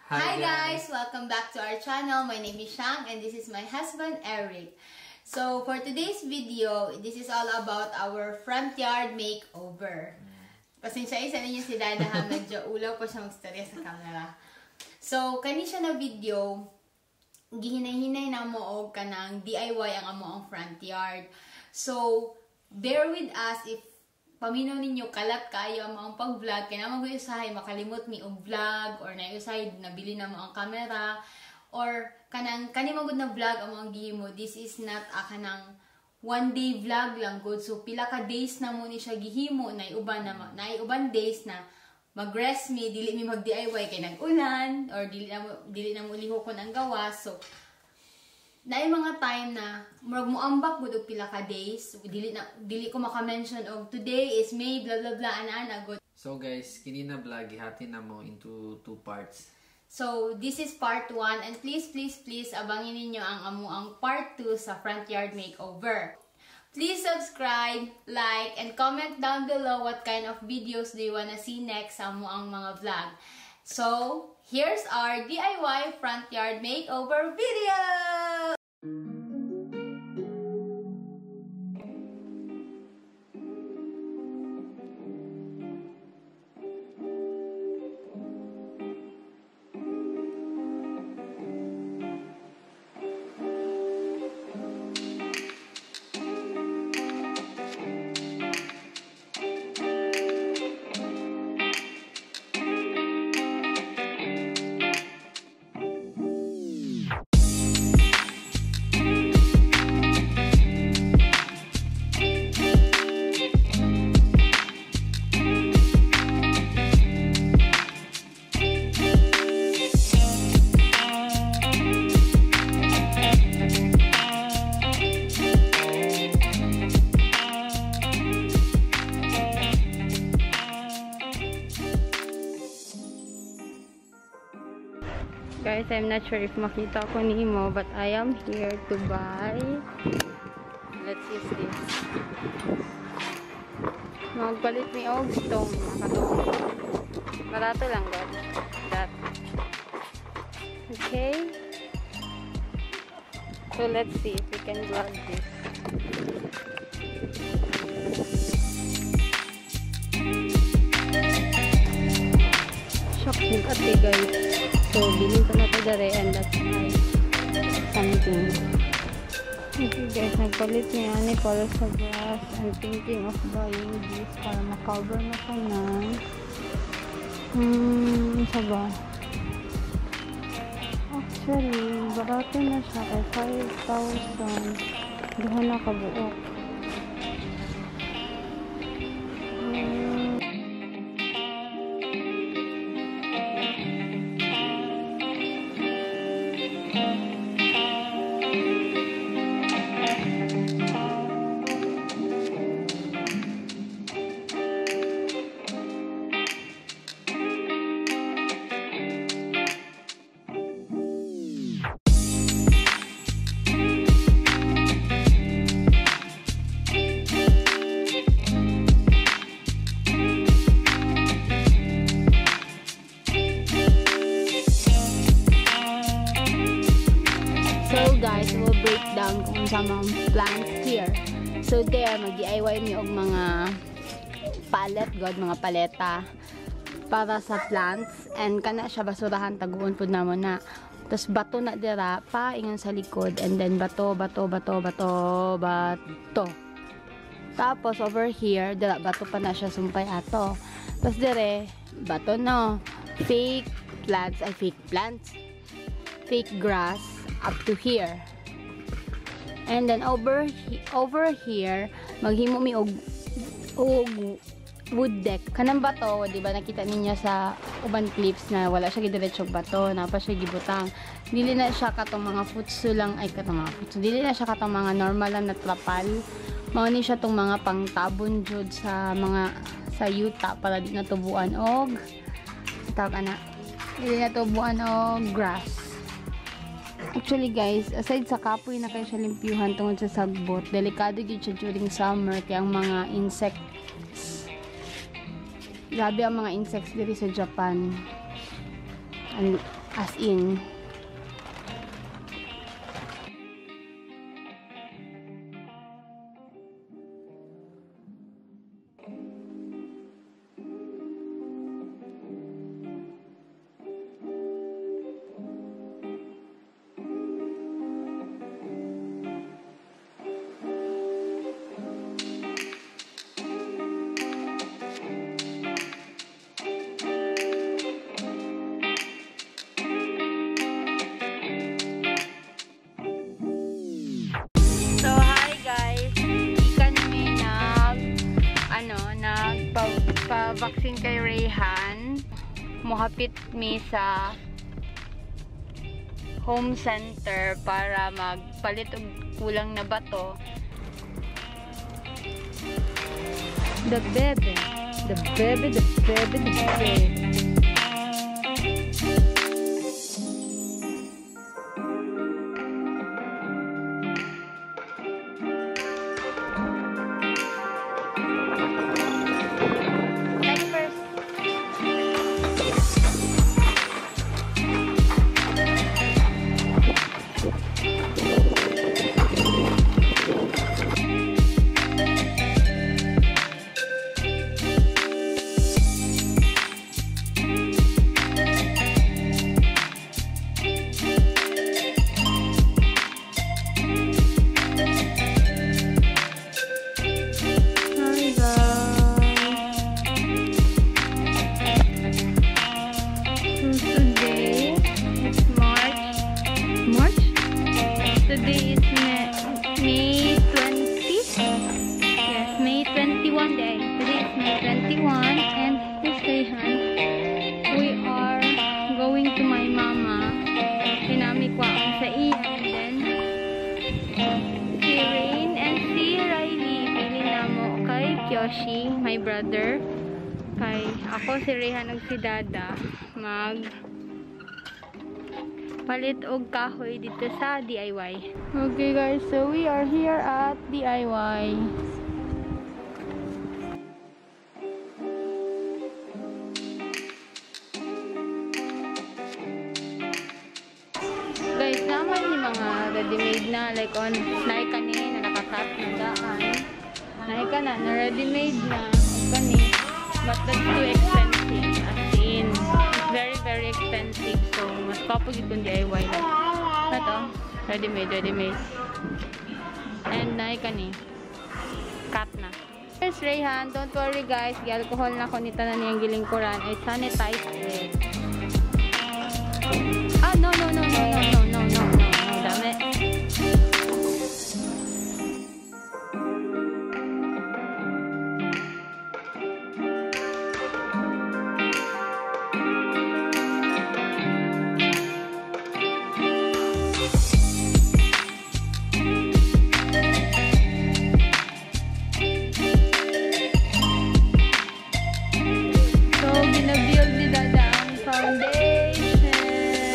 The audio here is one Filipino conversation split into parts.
Hi guys! Welcome back to our channel. My name is Shang and this is my husband Eric. So for today's video, this is all about our Frontyard Makeover. Pasensya-isa ninyo si Dada ha, medyo ulaw po siya magstorya sa camera. So kani siya na video, gihinay-hinay na mo og kanang DIY ang amo ang Frontyard. So bear with us if paminaw ninyo kalat kayo ang pag-vlog, kaya naman ko usahay makalimot mi og vlog or na usahay nabili na mo ang camera or kanang magud na vlog ang mga gihimo. This is not a kanang one day vlog lang good. So pila ka days na mo ni siya gihimo, na uban days na mag-rest me, dili mi mag DIY kay nag-ulan or dili na mo lihokon ang gawas. So naay mga time na murag mo ambak gud og pila ka days, dili ko maka-mention og today is May blah blah blah ana good. So guys, kini na vlog ihati na mo into 2 parts. So this is part 1 and please abangin ninyo ang ang part 2 sa Frontyard Makeover. Please subscribe, like, and comment down below what kind of videos do you wanna see next sa ang mga vlog. So, here's our DIY Frontyard Makeover video! Guys, I'm not sure if makita ko nimo, but I am here to buy. Let's use this. Magpalit mi og stone, nakatong. Barato lang god. That. Okay. So let's see if we can vlog this. Shock din ate guys. So, bilhin ko na ito dere and that's my something. Okay guys, nagpalit niya ni para sa glass. I'm thinking of buying this para makover na ko na. Isa ba? Actually, barato na siya kay 5,000. Duha na kabuok. Guys, we'll break down kung sa mga plants here. So there, mag-DIY mi og mga palette, mga paleta para sa plants. And kana siya basurahan, taguon po naman na. Tapos bato na dira, paingan sa likod. And then bato. Tapos over here, dira, bato pa na siya, sumpay ato. Tapos dire, bato no. Fake grass up to here. And then over here maghimo mi og wood deck kanang bato, di ba nakita ninyo sa uban clips na wala siya gidiretsong bato, napa siya gibutang. Dili na siya katong mga futso lang, dili na siya katong mga normal lang na trapal. Mao ni siya tong mga pangtabon jud sa mga sa yuta para di natubuan og grass. Actually guys, aside sa kapoy na kayo siya limpyuhan tungod sa sagbot, delikado yun siya during summer kaya ang mga insects, grabe ang mga insects diri sa Japan. As in. Nagpa-vaccine kay Rayhan. Muhapit mi sa home center para magpalit og kulang na bato. The baby. The baby, the baby, the baby. Today is May 20. Yes, May 21 day. Today is May 21 and this Rayhan, we are going to my mama. Hinami ko ang sa iya and then si Rain and si Riley. Pili na mo kay Kyoshi, my brother. Kay ako si Rayhan ug si Dada palit og kahoy dito sa DIY. Okay guys, so we are here at DIY. Guys, naman yung mga ready-made na like on naika ni na nakakat na daan. Naika na ready-made na kani. But that's too expensive. As in, it's very very expensive. So, mas papagid kung DIY lang. Ito, ready-made. And naika ni. Cut na. Yes, Rayhan, don't worry guys. Alcohol na ko nita na niyang gilingkuran. I sanitize it. Ah, no. Dami. So, gina-build ni Dada ang foundation.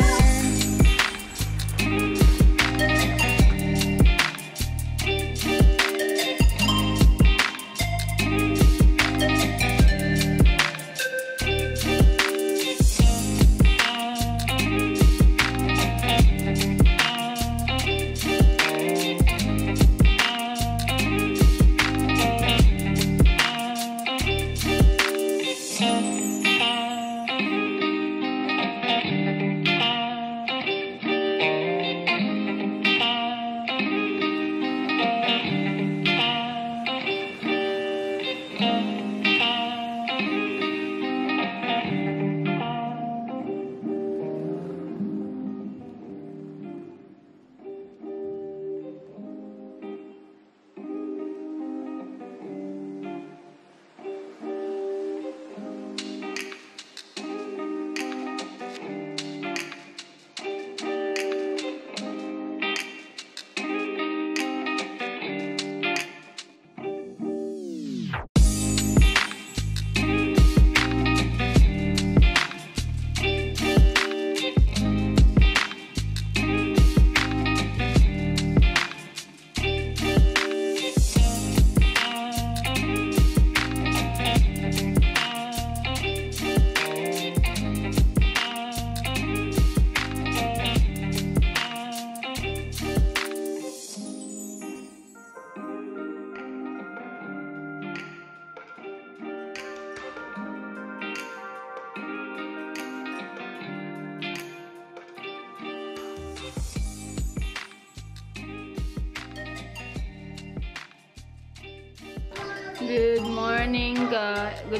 Good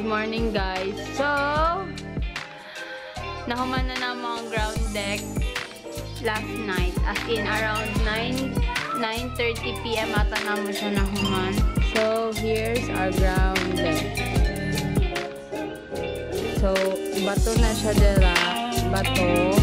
morning guys. So, nahuman na naman ang ground deck last night. As in around 9:30 PM ata naman siya nahuman. So, here's our ground deck. So, bato na siya dira. Bato.